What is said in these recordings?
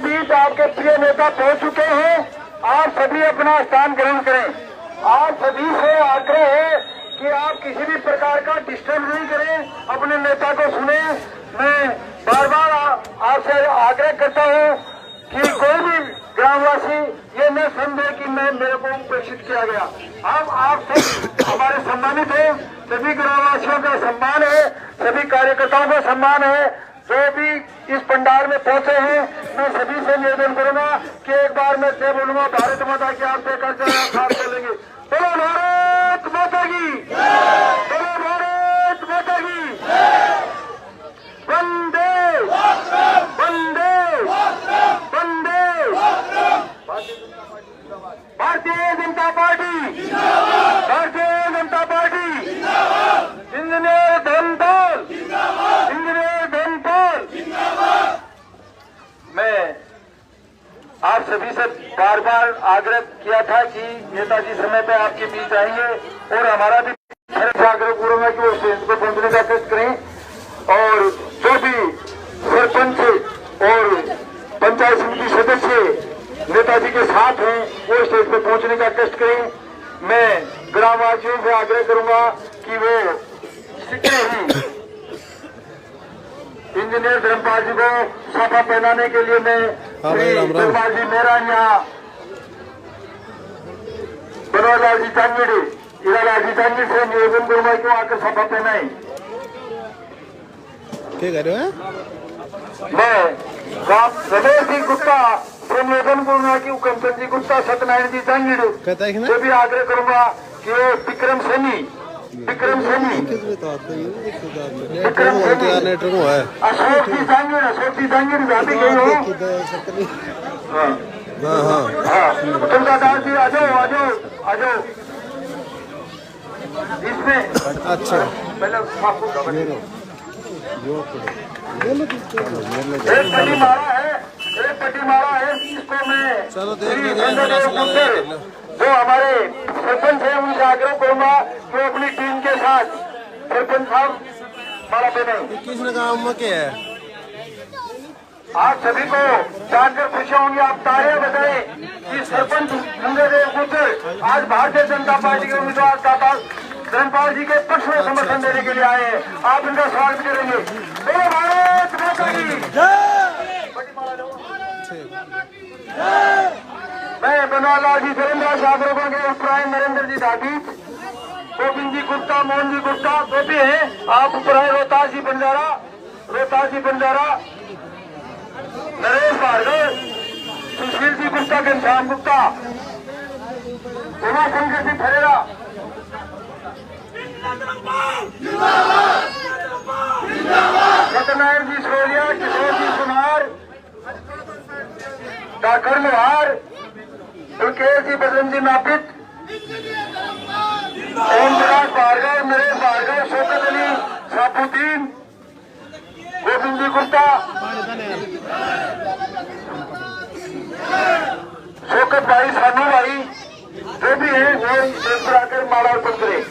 बीच आपके प्रिय नेता पहुंच चुके हैं। आप सभी अपना स्थान ग्रहण करें। आप सभी से आग्रह है कि आप किसी भी प्रकार का डिस्टर्ब नहीं करें, अपने नेता को सुने। मैं बार बार आपसे आग्रह करता हूं कि कोई भी ग्रामवासी ये न समझे कि मेरे को उपेक्षित किया गया। अब आप सब हमारे सम्मानित हैं, सभी ग्रामवासियों का सम्मान है, सभी कार्यकर्ताओं का सम्मान है जो भी इस पंडाल में पहुंचे हैं। मैं सभी से निवेदन करूंगा कि एक बार मैं जय बोलूंगा भारत माता की, आप देकर खास बोलेंगे बोलो भारत माता की, बोलो भारत माता की, वंदे वंदे वंदे। भारतीय Janata Party, Bharatiya Janata Party, engineer Dharampal, engineer Dharampal. मैं आप सभी से बार बार आग्रह किया था कि नेताजी समय पर आपके बीच आएंगे और हमारा भी आग्रह पूरा कि वो स्टेज को पहुंचने का कष्ट करें और जो भी सरपंच और पंचायत समिति सदस्य नेताजी के साथ हैं वो स्टेज पर पहुंचने का कष्ट करें। मैं ग्रामवासियों से आग्रह करूंगा कि वो शीघ्र ही इंजीनियर धर्मपाल जी को साफा पहनाने के लिए मैं धर्मपाल जी मेरा यहाँ बनवालाल जी चांगेड़ी, हीरालाल जी चांगेड़ी से निवेदन करूंगा कि वो आकर साफा पहनाए। ठीक है। मैं रमेश सिंह गुप्ता से निवेदन करूंगा कि कंचन जी गुप्ता, सत्यनारायण जी चांगेड़ी से भी आग्रह करूंगा कि वो विक्रम सैनी अशोक जी चांगेड़ी भाभी गई हो। तुमका दास जी आ जाओ इसमें। अच्छा पहले एक पट्टी मारा है इसको मैं जो हमारे सरपंच है उनसे आग्रह करूंगा कि वो अपनी टीम के साथ सरपंच साहब मारा पहने। किसने काम में क्या है? आप सभी को जानकर खुशी होंगी, आप तालियां बजाएं कि सरपंच गंगादेव गुर्जर आज भारतीय जनता पार्टी के उम्मीदवार दाता धर्मपाल जी के पक्ष में समर्थन देने के लिए आए हैं। आप इनका स्वागत करेंगे। बोलो भारत माता की जय। मैं बनवालाल जी सुरेंद्र शाहरुखों के उपराय नरेंद्र जी धाबीज, गोविंद जी गुप्ता, मोहन जी गुप्ता तो भी है। आप उपराय रोहतास जी बंजारा, नरेश भार्गव, सुशील जी गुप्ता, घनश्याम गुप्ता, उमा शंकर जी फरेरा, सत्यनारायण जी सोलिया, किशोर जी सुनार, डाकर लोहार, सुकेश जी बदन जी नापित, ओम प्रकाश भार्गव, नरेश भार्गव, शौकत अली साफुद्दीन, गोविंद जी गुप्ता, शौकत भाई, सानू भाई जो भी है वो स्टेज पर आकर माला अर्पण करें।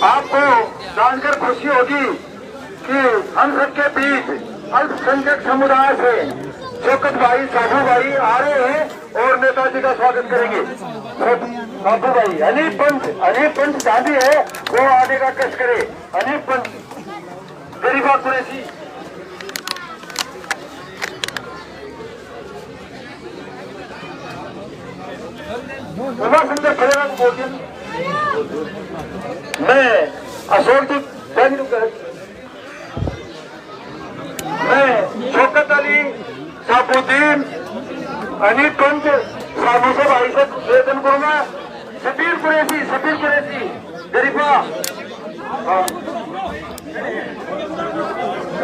आपको जानकर खुशी होगी कि हम सबके बीच अल्पसंख्यक समुदाय से शौकत भाई, साधु भाई आ रहे हैं और नेताजी का स्वागत करेंगे। साधु भाई अनिल पंच चांदी है वो आने का कष्ट करे। अनिल पंच गरीबा कुरैशी, उमा सुंदर फरेरा को बोलिए। मैं अशोक जी, मैं शौकत अली साफुद्दीन, अनिल पंच, साधु से भाई से निवेदन करूंगा। सफीर कुरैशी गरीबा,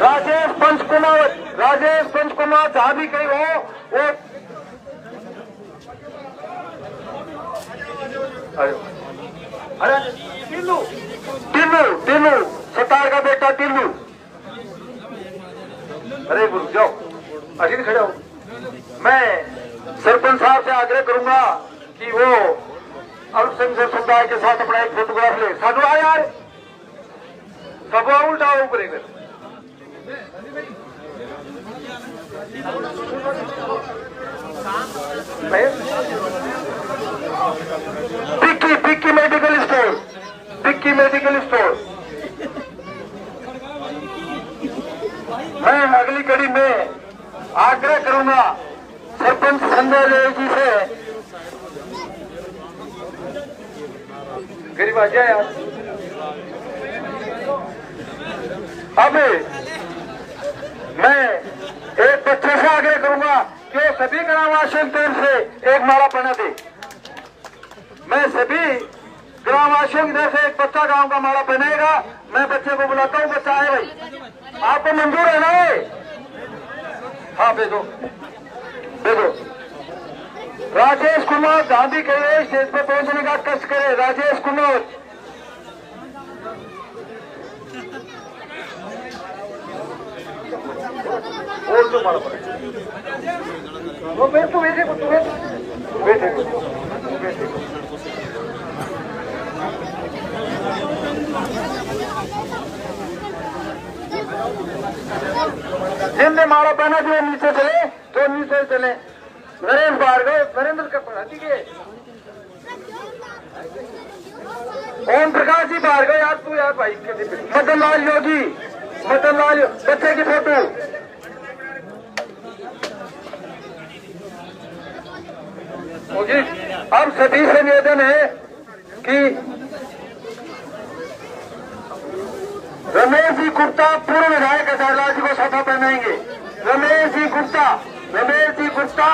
राजेश पंचकुमार जहां भी कहीं हो वो अरे टिल्लू सतार का बेटा टिल्लू, अरे गुरु जाओ अजीत खड़े हो। मैं सरपंच साहब से आग्रह करूंगा कि वो अल्पसंख्यक समुदाय के साथ अपना एक फोटोग्राफ ले। साधु आ यार, सब उल्टा ऊपर पिक्की मेडिकल स्टोर, पिक्की मेडिकल स्टोर। मैं अगली कड़ी में आग्रह करूंगा सरपंच संजय देव जी से, गरीब आ जाए यार। अब मैं एक बच्चे से आग्रह करूंगा कि सभी ग्रामवासियों की तरफ से एक माला पहना दे। मैं सभी ग्रामवासियों की तरफ से एक बच्चा गांव का माला पहनेगा। मैं बच्चे को बुलाता हूँ, बच्चा आए भाई, आपको मंजूर है ना? हाँ भेजो भेजो। राजेश कुमार गांधी कहिए स्टेज पर पहुंचने का कष्ट करे। राजेश कुमार, और जो मारा पड़े वो बैठ, तू बैठे जिनने माला पहना जो नीचे चले, जो नीचे चले। नरेश भार्गव, नरेंद्र का पढ़ा दीजिए। ओम प्रकाश जी भार्गव, यार तू यार भाई। मदन लाल योगी, मदन लाल बच्चे की फोटो। अब सभी से निवेदन है कि रमेश जी गुप्ता पूर्व विधायक अदालत जी को सफा पहनाएंगे। रमेश जी गुप्ता, रमेश जी गुप्ता।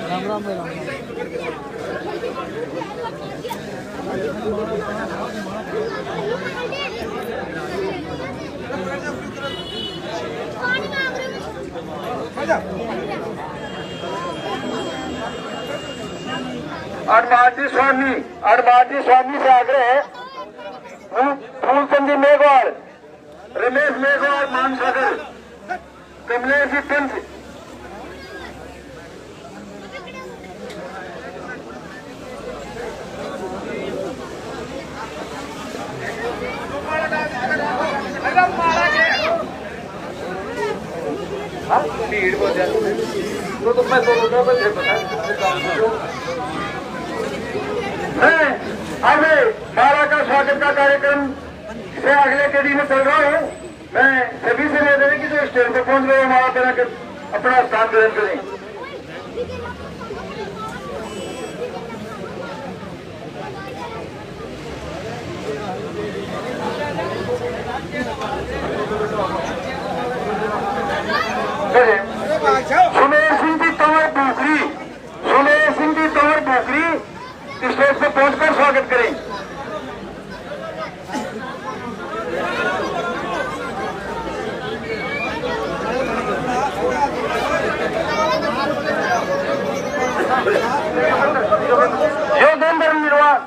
राम राम राम। अड़माटी स्वामी से आग्रह है। फूल चंदी मेघवाल, रमेश मेघवाल मानसागर, कमलेश जी पंच। भीड़ बहुत ज्यादा तो मैं दोनों बजे मैं अब माला का स्वागत का कार्यक्रम से अगले कड़ी में चल रहा हूँ। मैं सभी से निवेदन है कि जो स्टेज पर पहुंच गए माला पहना कर अपना स्थान ग्रहण करें। सुमेर सिंह जी तंवर भूखरी, सुमेर सिंह जी तंवर भूखरी स्टेज पर पहुंचकर स्वागत करें। योगेंद्र निर्वाण,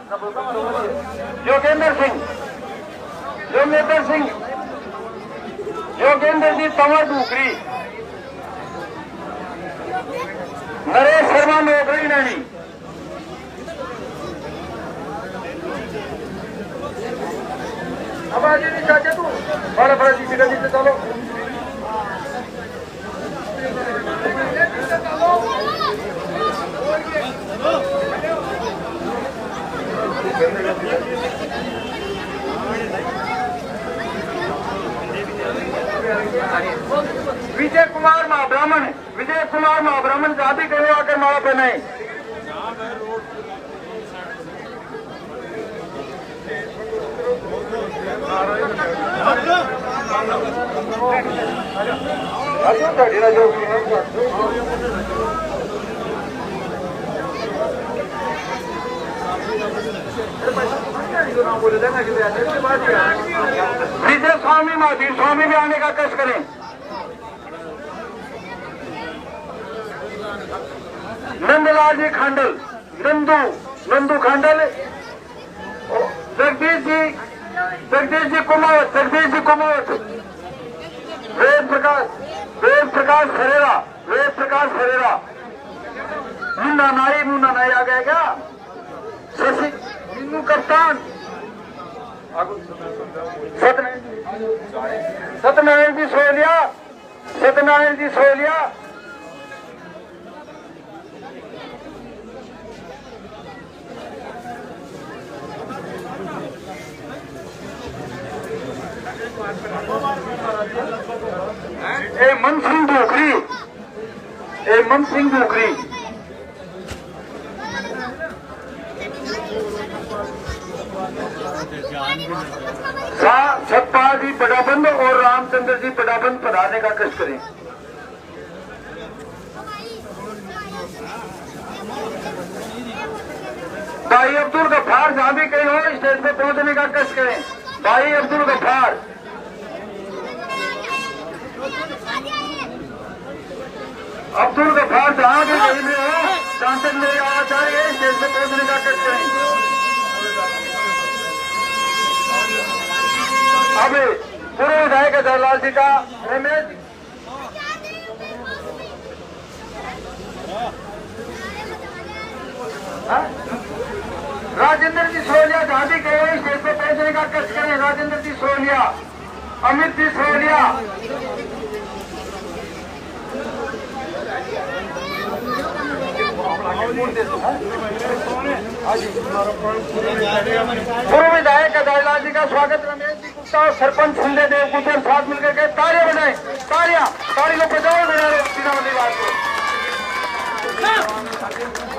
योगेंद्र सिंह, योगेंद्र सिंह, योगेंद्र जी तंवर भूखरी। नरेश शर्मा नौकरी नहीं। अब आज नहीं चाहते तू बड़ा बड़ा जी का जीते चलो। विजय कुमार महाब्राह्मण, विजय कुमार महाब्राह्मण जाति कहीं आकर माला पहनाए। विजय स्वामी महावीर स्वामी भी आने का कष्ट करें। नंदलाल जी खांडल, नंदू खांडल, जगदीश जी कुमावत, वेद प्रकाश फरेरा, मुन्ना नाई आ गया क्या? शशि मीनू कप्तान, सत्यनारायण जी सोलिया, सत्यनारायण जी सोलिया, हेमंत सिंह धोखरी, हेमंत सिंह धोखरी, सतपाल जी पटाबंद और रामचंद्र जी पटाबंद पढ़ाने का कष्ट करें। भाई अब्दुल गफ्फार जहां भी कहीं हो स्टेज पे पहुंचने का कष्ट करें। भाई अब्दुल गफ्फार, अब्दुल गफ्फार जहां भी कहीं में हो, सांसद मेरे आचार्य स्टेज पे पहुंचने का कष्ट करें। अब पूर्व विधायक अजयलाल जी का रमेश राजेंद्र जी सोलिया जहां भी गए स्टेज पर पहुंचने का कष्ट करें। राजेंद्र जी सोलिया, अमित जी सोलिया, पूर्व विधायक अजयलाल जी का स्वागत रमेश जी गुप्ता और सरपंच संजय देव गुजर साथ मिलकर के तालियां बजाएं, तालियां, तालियों को बजाओ बिना वाली बात को।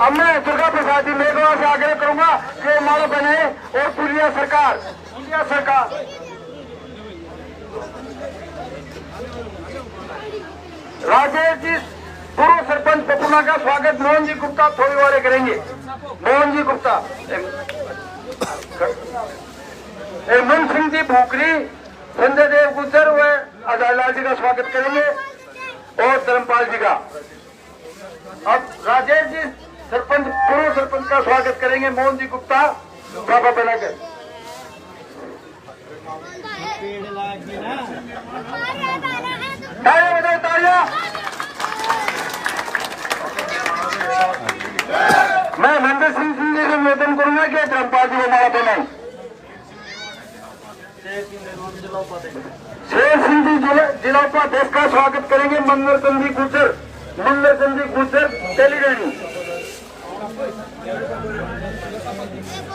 अब मैं दुर्गा प्रसाद जी मेघवा से आग्रह करूंगा कि माला बनाए और पुलिया सरकार, पुलिया सरकार राजेश जी पूर्व सरपंच पपुना का स्वागत मोहन जी गुप्ता थोड़ी वाले करेंगे। मोहन जी गुप्ता, हेमंत सिंह जी भूकरी, संजय देव गुजर व अजयलाल जी का स्वागत करेंगे और धर्मपाल जी का। अब राजेश जी सरपंच पूर्व सरपंच का स्वागत करेंगे मोहन जी गुप्ता बाबा बनाकर। तालियां बजाओ, तालियां। मैं महेंद्र सिंह जी से निवेदन करूंगा कि धर्मपाल जी को माला पहनाएं। शेर सिंह जी जिला उपाध्यक्ष का स्वागत करेंगे मंगलचंद जी गुजर, मंगलचंद जी गुजर तेलीरानी।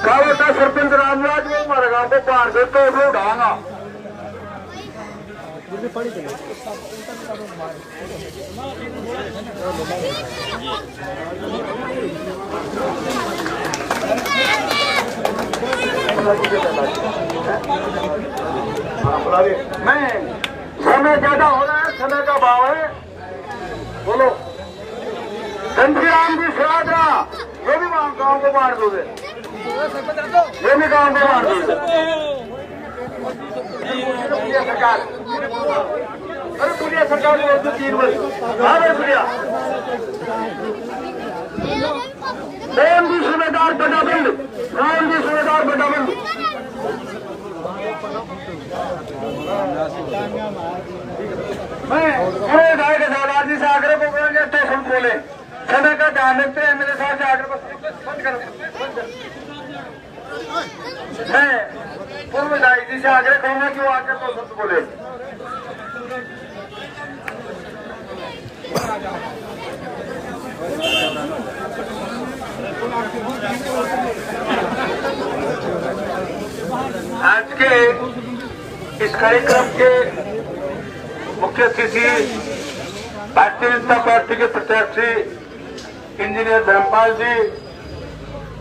कावटा सरपंच रामराज वो हमारे गांव को पार दे तो वो उठाना। मैं समय ज्यादा हो रहा है, समय का भाव है। बोलो घनश्याम जी श्राद्रा, ये भी गांव को बांट दोगे, ये भी गांव को बांट दोगे। पुलिया सरकार, अरे पुलिया सरकार को 3 वर्ष, हाँ भाई पुलिया। राम जी सूबेदार बटाबंद, राम जी सूबेदार बटाबंद। मैं पूरे विधायक अजयलाल जी से आग्रह को करेंगे तो सुन बोले, समय का ध्यान रखते हैं मेरे साथ से आग्रह बंद करो। मैं पूर्व विधायक जी से आग्रह करूंगा कि वो आकर तो शब्द बोले। आज के इस कार्यक्रम के मुख्य अतिथि भारतीय जनता पार्टी के प्रत्याशी इंजीनियर धर्मपाल जी,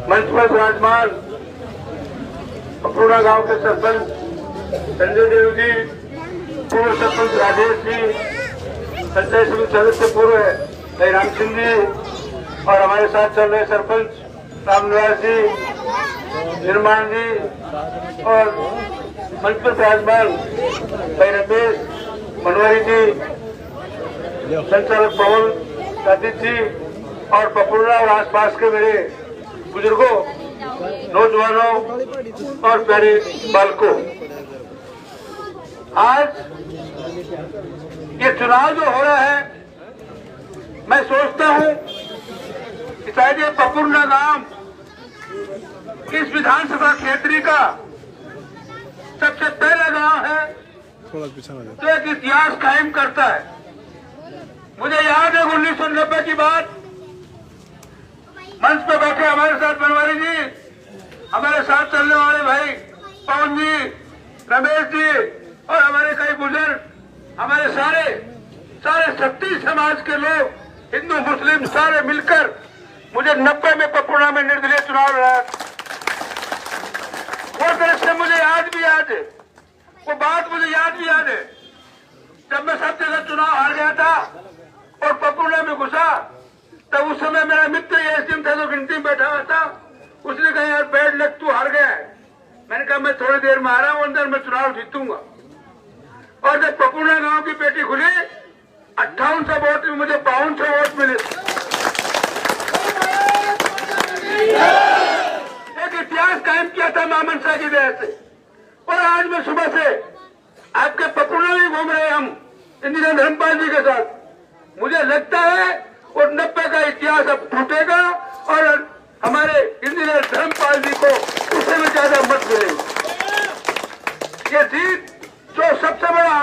मंच पर विराजमान पपुना गांव के सरपंच संजय देव जी, पूर्व सरपंच राजेश जी, पंचायत समिति सदस्य पूर्व राम सिंह जी और हमारे साथ चल रहे सरपंच रामनिवास जी, निर्माण जी और मंच पर विराजमान भाई रमेश मनवारी जी, संचालक पवन कादिर जी और पपुना और आसपास के मेरे बुजुर्गों, नौजवानों और प्यारे बालकों, आज ये चुनाव जो हो रहा है, मैं सोचता हूं कि शायद ये पपुना नाम इस विधानसभा क्षेत्र का सबसे पहला गांव है थोड़ा पीछे आ जाओ। तो एक इतिहास कायम करता है। मुझे याद है 1990 की बात, मंच पे बैठे हमारे साथ बनवारी जी, हमारे साथ चलने वाले भाई पवन जी, रमेश जी और हमारे कई बुजुर्ग, हमारे सारे शक्ति समाज के लोग, हिंदू मुस्लिम सारे मिलकर मुझे 90 में पपुना में निर्दलीय चुनाव लड़ा। वो दृश्य मुझे याद भी याद है, वो बात मुझे याद भी याद है जब मैं सब जगह चुनाव हार गया था और पपुना में घुसा। तब उस समय मेरा मित्र एसडीएम था जो गिनती में बैठा हुआ था, उसने कहा यार बैड लक तू हार गया है। मैंने कहा मैं थोड़ी देर में आ रहा हूं अंदर, मैं चुनाव जीतूंगा। और जब पपुना गांव की पेटी खुली 5800 वोट में मुझे 5200 वोट मिले। एक इतिहास कायम किया था मां मनसा की वजह से। और आज मैं सुबह से आपके पपुना में घूम रहे हम इंजीनियर धर्मपाल जी के साथ। मुझे लगता है और 90 का इतिहास अब टूटेगा और हमारे इंजीनियर धर्मपाल जी को उससे भी ज्यादा मत मिलेंगे। ये जीत जो सबसे बड़ा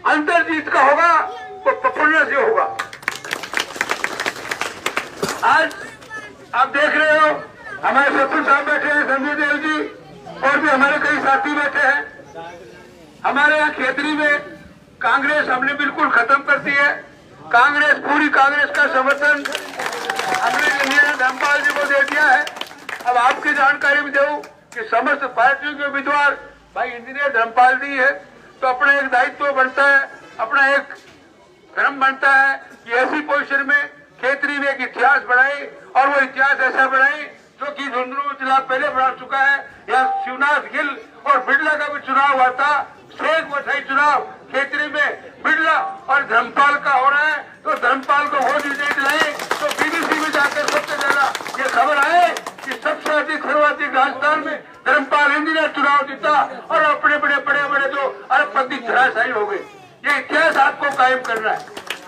अंतर जीत का होगा वो पपुना से होगा। आज आप देख रहे हो हमारे शत्रु साहब बैठे हैं, संजय देव जी और भी हमारे कई साथी बैठे हैं। हमारे यहाँ खेतरी में कांग्रेस हमने बिल्कुल खत्म कर दी है। कांग्रेस, पूरी कांग्रेस का समर्थन हमने इंजीनियर धर्मपाल जी को दे दिया है। अब आपकी जानकारी भी दूं कि समस्त पार्टियों के उम्मीदवार भाई इंजीनियर धर्मपाल जी है, तो अपना एक दायित्व बनता है, अपना एक धर्म बनता है कि ऐसी पोजीशन में खेतरी में एक इतिहास बनाए और वो इतिहास ऐसा बनाए जो कि झुंझुनू में चुनाव पहले बना चुका है। यहाँ शिवनाथ गिल और बिड़ला का भी चुनाव हुआ था, शेख बधाई चुनाव खेतरी में बिड़ला और धर्मपाल का हो रहा है। तो धर्मपाल को वोट नहीं दिलाए तो बीबीसी में जाकर सबसे ज्यादा ये खबर आए कि सबसे अधिक सर्वाधिक राजस्थान में धर्मपाल इंजीनियर चुनाव जीता और अपने बड़े जो अरबपति धराशायी हो गए। ये इतिहास आपको कायम करना है।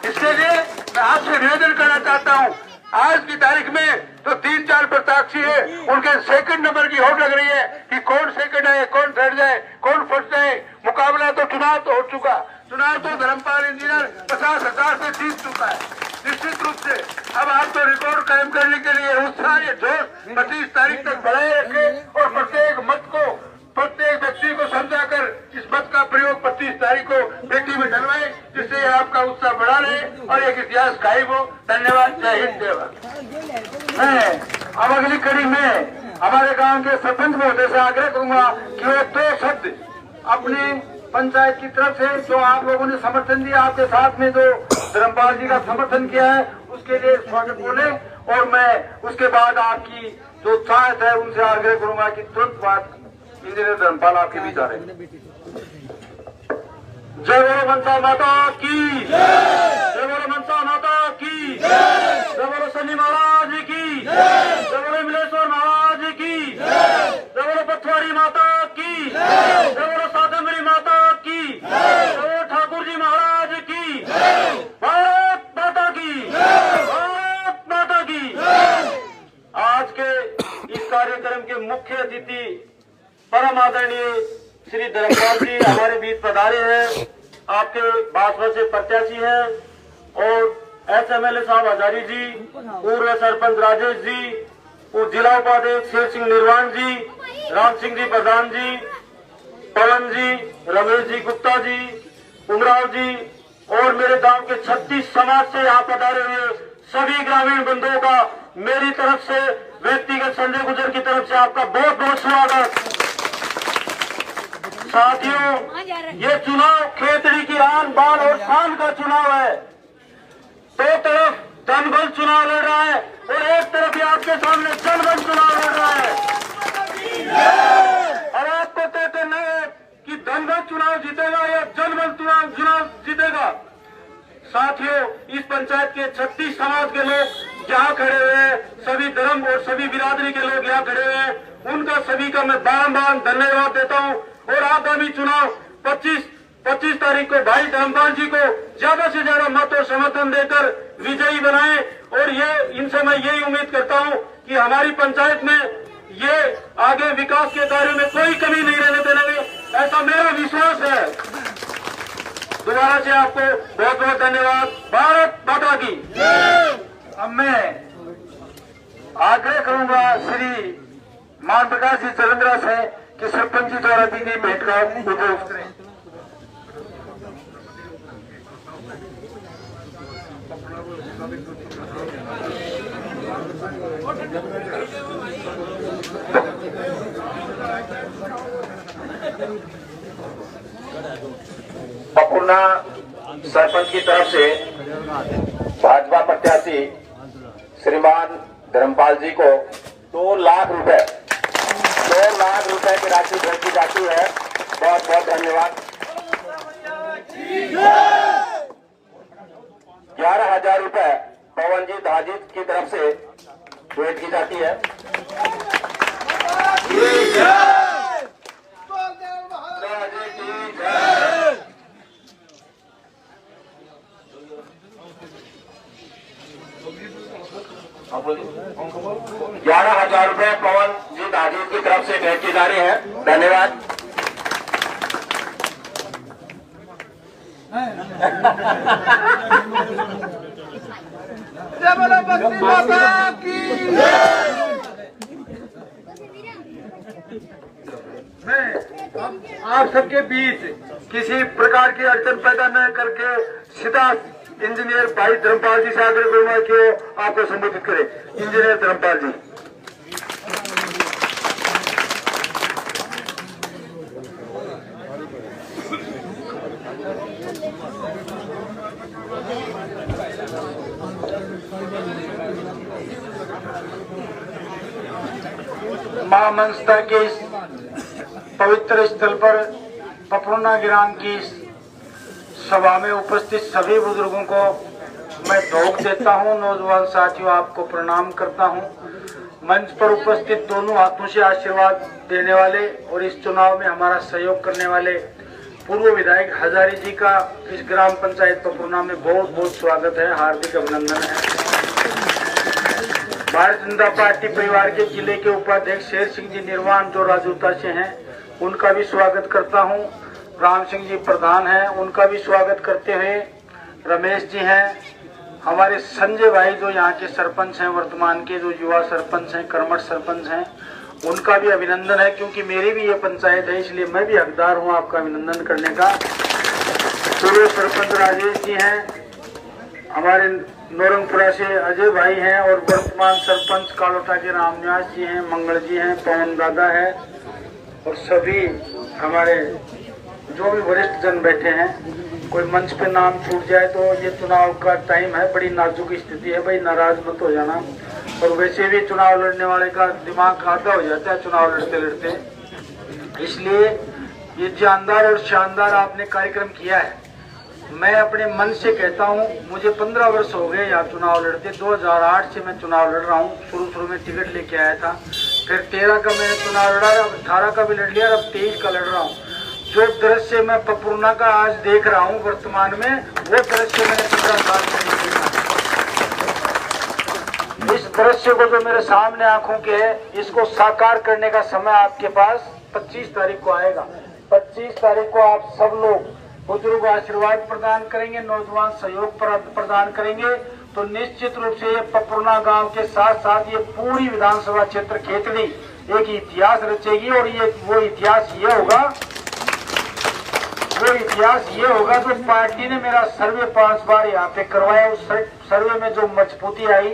इसके लिए मैं आपसे निवेदन करना चाहता हूँ, आज की तारीख में तो 3-4 प्रत्याशी है, उनके सेकंड नंबर की होड़ लग रही है कि कौन सेकंड आए, कौन थर्ड जाए, कौन फर्स्ट जाए। मुकाबला तो चुनाव तो हो चुका, चुनाव तो धर्मपाल इंजीनियर 50,000 से जीत चुका है निश्चित रूप से। अब आपको रिकॉर्ड कायम करने के लिए उत्साह, ये जोश 25 तारीख तक बढ़ाए रखे और प्रत्येक मत को, प्रत्येक व्यक्ति को समझाकर इस मत का प्रयोग 25 तारीख को बेटी में डलवाए, जिससे आपका उत्साह बढ़ा रहे और एक इतिहास कायम हो। धन्यवाद। जय हिंद, जय भारत। मैं अब अगली कड़ी में हमारे गांव के सरपंच महोदय से आग्रह करूंगा कि वो 2 शब्द अपनी पंचायत की तरफ से जो आप लोगों ने समर्थन दिया, आपके साथ में जो धर्मपाल जी का समर्थन किया है, उसके लिए स्वागत बोले। और मैं उसके बाद आपकी जो चाहत है उनसे आग्रह करूंगा कि तुरंत बाद इंजीनियर धर्मपाल आपके बीच आ रहे हैं। जय बोलो मनसा माता की, जय बोलो मनसा माता की, जय बोलो शनि महाराज की, जय बोलो मिलेश्वर महाराज की, जय बोलो पथवारी माता की, जय बोलो सादमरी माता की, जय बोलो ठाकुर जी महाराज की, भारत माता की, भारत माता की। आज के इस कार्यक्रम के मुख्य अतिथि परम आदरणीय श्री धर्मपाल जी हमारे बीच पधारे हैं, आपके बासवा से प्रत्याशी हैं। और एसएमएलए साहब हजारी जी, पूर्व सरपंच राजेश जी, जिला उपाध्यक्ष शेर सिंह निर्वाण जी, राम सिंह जी प्रधान जी, पवन जी, रमेश जी गुप्ता जी, उमराव जी और मेरे गांव के 36 समाज से यहाँ पधारे हुए सभी ग्रामीण बंधुओं का मेरी तरफ से, व्यक्तिगत संजय गुजर की तरफ से आपका बहुत बहुत स्वागत। साथियों, ये चुनाव खेतड़ी की आन बान और शान का चुनाव है। दो तरफ जनबल चुनाव लड़ रहा है और एक तरफ ही आपके सामने जनबल चुनाव लड़ रहा है। और आपको तय करना है कि जनबल चुनाव जीतेगा या जनबल चुनाव जीतेगा। साथियों, इस पंचायत के 36 समाज के लोग यहाँ खड़े हुए हैं, सभी धर्म और सभी बिरादरी के लोग यहाँ खड़े हुए हैं, उनका सभी का मैं बारंबार धन्यवाद देता हूँ। और आगामी चुनाव 25 तारीख को भाई धर्मपाल जी को ज्यादा से ज्यादा मत और समर्थन देकर विजयी बनाएं। और ये इनसे मैं यही उम्मीद करता हूं कि हमारी पंचायत में ये आगे विकास के कार्य में कोई कमी नहीं रहने देंगे। ऐसा मेरा विश्वास है। दोबारा से आपको बहुत बहुत धन्यवाद। भारत माता की। अब मैं आग्रह करूंगा श्री मान प्रकाश जी चरंद्रा से कि सरपंच जी द्वारा दी गई भेंट का उपयोग करें। पपुर्ना सरपंच की तरफ से भाजपा प्रत्याशी श्रीमान धर्मपाल जी को 2 लाख रुपए की राशि भेंट की जाती है। बहुत बहुत धन्यवाद। 11,000 रुपए पवनजीत हाजिद की तरफ से भेंट की जाती है। ₹11,000 पवनजीत हाजिद की तरफ से भेंट की जा रही है। धन्यवाद। मैं आप सबके बीच किसी प्रकार की अड़चन पैदा न करके सीधा इंजीनियर भाई धर्मपाल जी से आग्रह करूंगा कि आपको संबोधित करें। इंजीनियर धर्मपाल जी। मां मनसा के इस पवित्र स्थल पर पपुर्ना ग्राम की सभा में उपस्थित सभी बुजुर्गों को मैं धोख देता हूं। नौजवान साथियों, आपको प्रणाम करता हूं। मंच पर उपस्थित दोनों हाथों से आशीर्वाद देने वाले और इस चुनाव में हमारा सहयोग करने वाले पूर्व विधायक हजारी जी का इस ग्राम पंचायत पपुर्ना में बहुत बहुत स्वागत है, हार्दिक अभिनंदन है। भारतीय जनता पार्टी परिवार के जिले के उपाध्यक्ष शेर सिंह जी निर्वाण जो राजूता से हैं, उनका भी स्वागत करता हूं। राम सिंह जी प्रधान हैं, उनका भी स्वागत करते हुए रमेश जी हैं, हमारे संजय भाई जो यहाँ के सरपंच हैं, वर्तमान के जो युवा सरपंच हैं, कर्मठ सरपंच हैं, उनका भी अभिनंदन है क्योंकि मेरी भी ये पंचायत है, इसलिए मैं भी हकदार हूँ आपका अभिनंदन करने का। पूर्व सरपंच राजेश जी हैं, हमारे नौरंगपुरा से अजय भाई हैं और वर्तमान सरपंच कालोटा के रामनिवास जी हैं, मंगल जी हैं, पवन दादा है और सभी हमारे जो भी वरिष्ठ जन बैठे हैं। कोई मंच पे नाम छूट जाए तो ये चुनाव का टाइम है, बड़ी नाजुक स्थिति है, भाई नाराज मत हो जाना। और वैसे भी चुनाव लड़ने वाले का दिमाग आधा हो जाता है चुनाव लड़ते लड़ते, इसलिए ये जानदार और शानदार आपने कार्यक्रम किया है। मैं अपने मन से कहता हूँ, मुझे 15 वर्ष हो गए यहाँ चुनाव लड़ते। 2008 से मैं चुनाव लड़ रहा हूँ। शुरू में टिकट लेके आया था, फिर 13 का मैंने चुनाव लड़ा, अब 18 का भी लड़ लिया, अब 23 का लड़ रहा हूँ। जो दृश्य मैं पपुर्ना का आज देख रहा हूँ वर्तमान में, वो दृश्य मैंने 15 साल पहले देखा। इस दृश्य को जो मेरे सामने आंखों के है, इसको साकार करने का समय आपके पास 25 तारीख को आएगा। 25 तारीख को आप सब लोग बुजुर्ग आशीर्वाद प्रदान करेंगे, नौजवान सहयोग प्रदान करेंगे, तो निश्चित रूप से ये पपुर्ना गांव के साथ साथ ये पूरी विधानसभा क्षेत्र खेतड़ी एक इतिहास रचेगी। और ये वो इतिहास ये होगा जो पार्टी ने मेरा सर्वे 5 बार यहाँ पे करवाया, उस सर्वे में जो मजबूती आई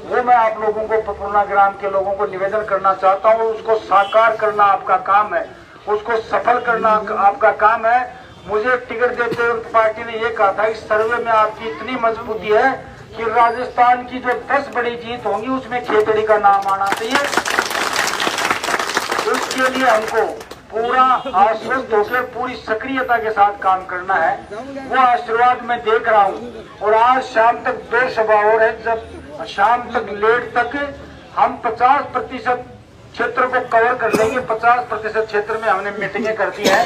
वो मैं आप लोगों को, पपुर्ना ग्राम के लोगों को निवेदन करना चाहता हूँ। उसको साकार करना आपका काम है, उसको सफल करना आपका काम है। मुझे टिकट देते वक्त पार्टी ने ये कहा था कि सर्वे में आपकी इतनी मजबूती है कि राजस्थान की जो 10 बड़ी जीत होंगी उसमें खेतड़ी का नाम आना चाहिए। उसके लिए हमको पूरा आश्वस्त होकर पूरी सक्रियता के साथ काम करना है, वो आशीर्वाद मैं देख रहा हूँ। और आज शाम तक 2 सभा और है, जब शाम तक लेट तक हम 50% क्षेत्र को कवर कर लेंगे। 50% क्षेत्र में हमने मीटिंगें कर दी है,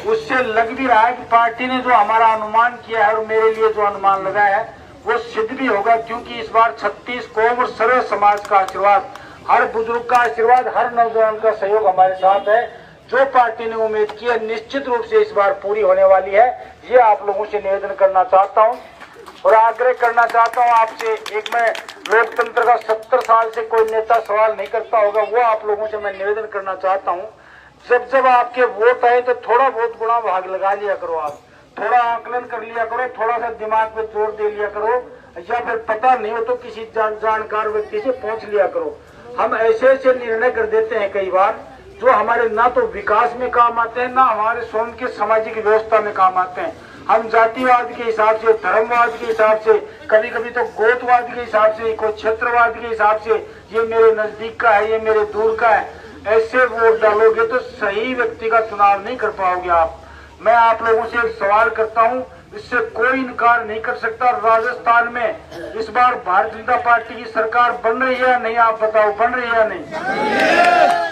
उससे लग भी रहा है कि पार्टी ने जो हमारा अनुमान किया है और मेरे लिए जो अनुमान लगाया है वो सिद्ध भी होगा, क्योंकि इस बार 36 कौम और सर्व समाज का आशीर्वाद, हर बुजुर्ग का आशीर्वाद, हर नौजवान का सहयोग हमारे साथ है। जो पार्टी ने उम्मीद की है निश्चित रूप से इस बार पूरी होने वाली है। ये आप लोगों से निवेदन करना चाहता हूं और आग्रह करना चाहता हूं आपसे। एक मैं लोकतंत्र का 70 साल से कोई नेता सवाल नहीं करता होगा, वो आप लोगों से मैं निवेदन करना चाहता हूं। जब जब आपके वोट आए तो थोड़ा बहुत गुणा भाग लगा लिया करो, आप थोड़ा आकलन कर लिया करो, थोड़ा सा दिमाग पे जोर दे लिया करो, या फिर पता नहीं हो तो किसी जानकार व्यक्ति से पूछ लिया करो। हम ऐसे ऐसे निर्णय कर देते हैं कई बार जो हमारे ना तो विकास में काम आते हैं, ना हमारे स्वयं के सामाजिक व्यवस्था में काम आते हैं। हम जातिवाद के हिसाब से, धर्मवाद के हिसाब से, कभी कभी तो गोतवाद के हिसाब से, कोई क्षेत्रवाद के हिसाब से, ये मेरे नजदीक का है, ये मेरे दूर का है, ऐसे वोट डालोगे तो सही व्यक्ति का चुनाव नहीं कर पाओगे आप। मैं आप लोगों से एक सवाल करता हूं, इससे कोई इनकार नहीं कर सकता, राजस्थान में इस बार भारतीय जनता पार्टी की सरकार बन रही है या नहीं? आप बताओ, बन रही है या नहीं?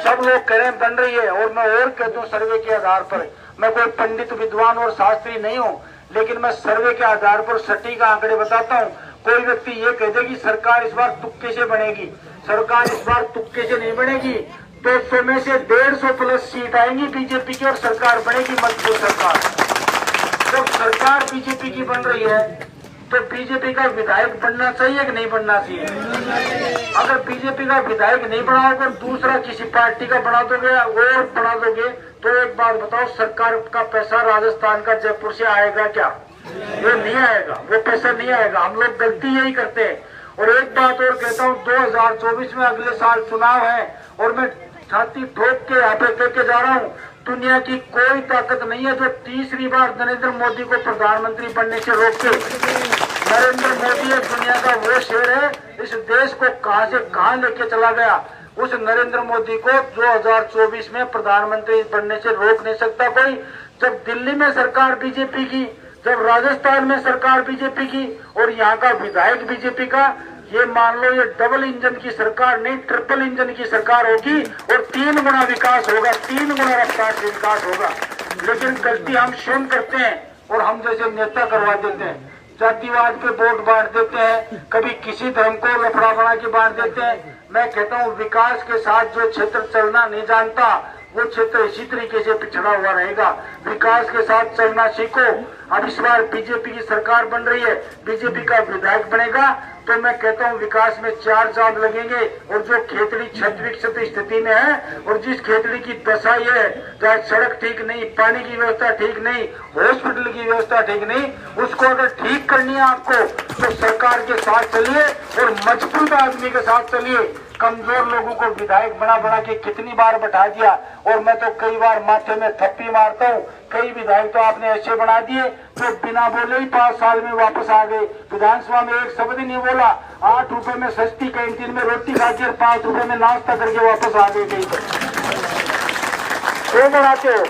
सब लोग कह रहे हैं बन रही है, और मैं और कहता हूँ सर्वे के आधार पर। मैं कोई पंडित विद्वान और शास्त्री नहीं हूँ, लेकिन मैं सर्वे के आधार पर सटीक आंकड़े बताता हूँ। कोई व्यक्ति ये कह दे कि सरकार इस बार तुक्के से बनेगी, सरकार इस बार तुक्के से नहीं बनेगी। 200 में से 150 प्लस सीट आएंगी बीजेपी की और सरकार बनेगी मजबूत सरकार। जब सरकार बीजेपी की बन रही है तो बीजेपी का विधायक बनना चाहिए कि नहीं बनना चाहिए? अगर बीजेपी का विधायक नहीं बनाओगे, दूसरा किसी पार्टी का बना दोगे और बना दोगे, तो एक बात बताओ, सरकार का पैसा राजस्थान का जयपुर से आएगा क्या? वो नहीं आएगा, वो पैसा नहीं आएगा। हम लोग गलती यही करते हैं। और एक बात और कहता हूँ, 2024 में अगले साल चुनाव है और मैं छाती ठोक के यहाँ पे कह के जा रहा हूँ, दुनिया की कोई ताकत नहीं है जो तीसरी बार नरेंद्र मोदी को प्रधानमंत्री बनने से रोके। नरेंद्र मोदी एक दुनिया का वो शेर है, इस देश को कहां से कहां लेके चला गया। उस नरेंद्र मोदी को 2024 में प्रधानमंत्री बनने से रोक नहीं सकता कोई। जब दिल्ली में सरकार बीजेपी की, जब राजस्थान में सरकार बीजेपी की और यहाँ का विधायक बीजेपी का, ये मान लो ये डबल इंजन की सरकार नहीं, ट्रिपल इंजन की सरकार होगी और 3 गुना विकास होगा, 3 गुना रफ्तार से विकास होगा। लेकिन गलती हम स्वयं करते हैं और हम जैसे नेता करवा देते हैं, जातिवाद पे वोट बांट देते हैं, कभी किसी धर्म को लफड़ा बना के बांट देते हैं। मैं कहता हूँ विकास के साथ जो क्षेत्र चलना नहीं जानता वो क्षेत्र इसी तरीके से पिछड़ा हुआ रहेगा। विकास के साथ चलना सीखो। अब इस बार बीजेपी की सरकार बन रही है, बीजेपी का विधायक बनेगा, तो मैं कहता हूँ विकास में 4 चांद लगेंगे। और जो खेतड़ी क्षत विक्षत स्थिति में है और जिस खेतड़ी की दशा ये है, चाहे सड़क ठीक नहीं, पानी की व्यवस्था ठीक नहीं, हॉस्पिटल की व्यवस्था ठीक नहीं, उसको अगर ठीक करनी है आपको तो सरकार के साथ चलिए और मजबूत आदमी के साथ चलिए। कमजोर लोगों को विधायक बना बना के कितनी बार बैठा दिया, और मैं तो कई बार माथे में थप्पी मारता हूँ। कई विधायक तो आपने ऐसे बना दिए तो बिना बोले ही 5 साल में वापस आ गए। विधानसभा में एक शब्द नहीं बोला, 8 रुपए में सस्ती कैंटीन में रोटी खाकर 5 रुपए में नाश्ता करके वापस आ गए। कहीं क्यों बनाते हो?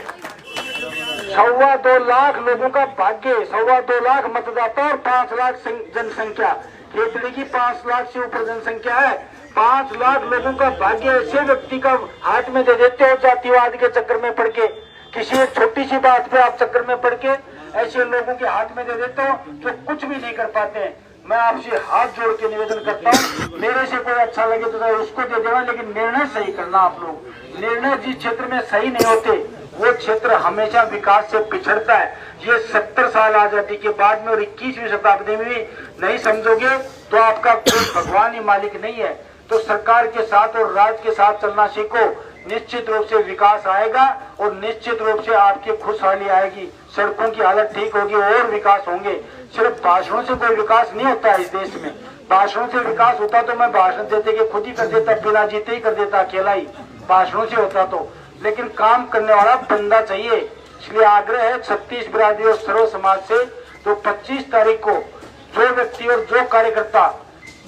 2.25 लाख लोगों का भाग्य, 2.25 लाख मतदाता और 5 लाख जनसंख्या, खेतड़ी की 5 लाख से ऊपर जनसंख्या है। 5 लाख लोगों का भाग्य ऐसे व्यक्ति का हाथ में दे देते हो जातिवाद के चक्कर में पड़ के, किसी एक छोटी सी बात पे आप चक्कर में पड़ के ऐसे लोगों के हाथ में दे देते हो जो कुछ भी नहीं कर पाते हैं। मैं आपसे हाथ जोड़ के निवेदन करता हूँ, मेरे से कोई अच्छा लगे तो उसको दे देना, लेकिन निर्णय सही करना। आप लोग निर्णय जिस क्षेत्र में सही नहीं होते वो क्षेत्र हमेशा विकास से पिछड़ता है। ये 70 साल आजादी के बाद में और 21वीं शताब्दी में भी नहीं समझोगे तो आपका कोई भगवान ही मालिक नहीं है। तो सरकार के साथ और राज्य के साथ चलना सीखो, निश्चित रूप से विकास आएगा और निश्चित रूप से आपकी खुशहाली आएगी, सड़कों की हालत ठीक होगी और विकास होंगे। सिर्फ भाषणों से कोई विकास नहीं होता है इस देश में। भाषणों से विकास होता तो मैं भाषण देते कि खुद ही कर देता, बिना जीते ही कर देता, अकेला ही भाषणों से होता तो। लेकिन काम करने वाला बंदा चाहिए। इसलिए आग्रह है छत्तीस बिरादरी और सर्व समाज से, तो 25 तारीख को जो व्यक्ति और जो कार्यकर्ता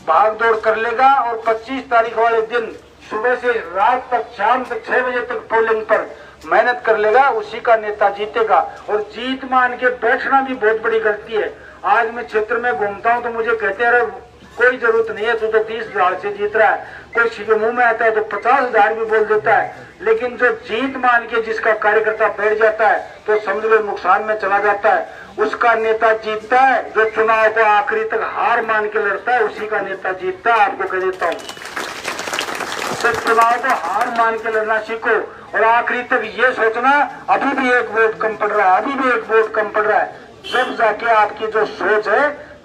भाग दौड़ कर लेगा और 25 तारीख वाले दिन सुबह से रात तक, शाम तक 6 बजे तक पोलिंग पर मेहनत कर लेगा, उसी का नेता जीतेगा। और जीत मान के बैठना भी बहुत बड़ी गलती है। आज मैं क्षेत्र में घूमता हूं तो मुझे कहते हैं कोई जरूरत नहीं है, तू तो 30,000 से जीत रहा है। कोई किसी के मुंह में आता है तो 50,000 भी बोल देता है। लेकिन जो जीत मान के जिसका कार्यकर्ता बैठ जाता है तो समझ लो नुकसान में चला जाता है। उसका नेता जीतता है। जो चुनाव को आखिरी तक हार मान के लड़ता है उसी का नेता जीतता है। आपको कह देता हूँ। सिर्फ चुनाव को हार मान के लड़ना सीखो और आखिरी तक ये सोचना अभी भी एक वोट कम पड़ रहा है, अभी भी एक वोट कम पड़ रहा है। जब जाके आपकी जो सोच है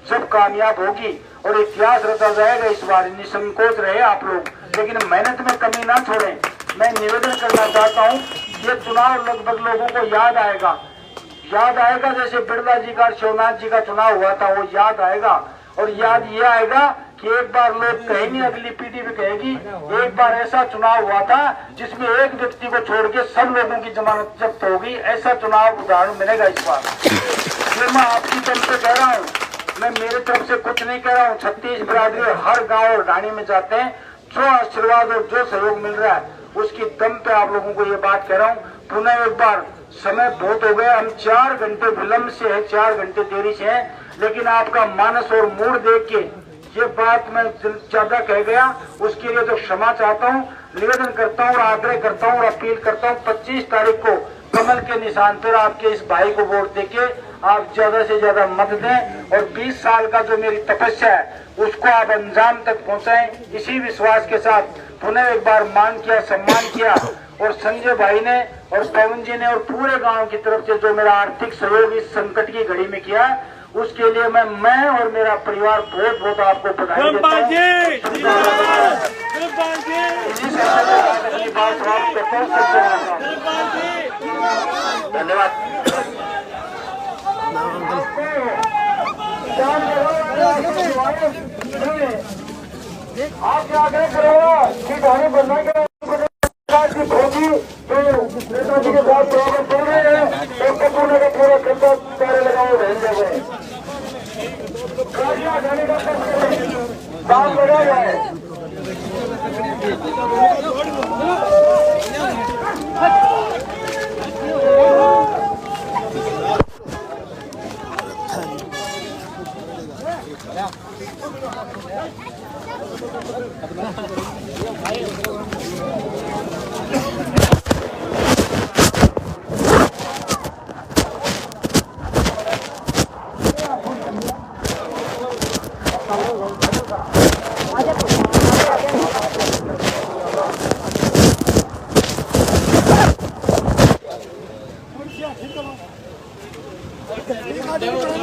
जब कामयाब होगी और इतिहास रचा जाएगा इस बार। निसंकोच रहे आप लोग, लेकिन मेहनत में कमी ना छोड़ें। मैं निवेदन करना चाहता हूँ, ये चुनाव लगभग लोगों को याद आएगा जैसे बिरला जी का शिवनाथ जी का चुनाव हुआ था, वो याद आएगा। और याद ये आएगा कि एक बार लोग कहेंगे, अगली पीढ़ी भी कहेगी, एक बार ऐसा चुनाव हुआ था जिसमें एक व्यक्ति को छोड़ के सब लोगों की जमानत जब्त होगी। ऐसा चुनाव उदाहरण मिलेगा इस बार। फिर मैं आपकी तरफ से कह रहा हूँ, मैं मेरे तरफ से कुछ नहीं कह रहा हूँ। 36 बिरादरी हर गाँव और ढाणी में जाते हैं, जो आशीर्वाद और जो सहयोग मिल रहा है उसकी दम पे आप लोगों को ये बात कह रहा हूँ। पुनः एक बार, समय बहुत हो गया, हम 4 घंटे विलंब से है, 4 घंटे देरी से है, लेकिन आपका मानस और मूड देख के ये बात मैं ज्यादा कह गया, उसके लिए तो क्षमा चाहता हूँ। निवेदन करता हूँ और आग्रह करता हूँ और अपील करता हूँ, 25 तारीख को कमल के निशान पर आपके इस भाई को वोट देके आप ज्यादा से ज्यादा मत दें और 20 साल का जो मेरी तपस्या है उसको आप अंजाम तक पहुंचाएं। इसी विश्वास के साथ पुनः एक बार मान किया, सम्मान किया और संजय भाई ने और पवन जी ने और पूरे गांव की तरफ से जो मेरा आर्थिक सहयोग इस संकट की घड़ी में किया, उसके लिए मैं और मेरा परिवार बहुत बहुत आपको बधाई देता हूं। धन्यवाद। आप आग्रह करेगा कि गाड़ी बनना के की भोगी जो नेताजी के साथ बराबर चल रहे हैं तो कपूर का पूरा खर्चा सारे लगाओ भेज देंगे। गाड़ियां जाने का दाम लगा जाए। देखो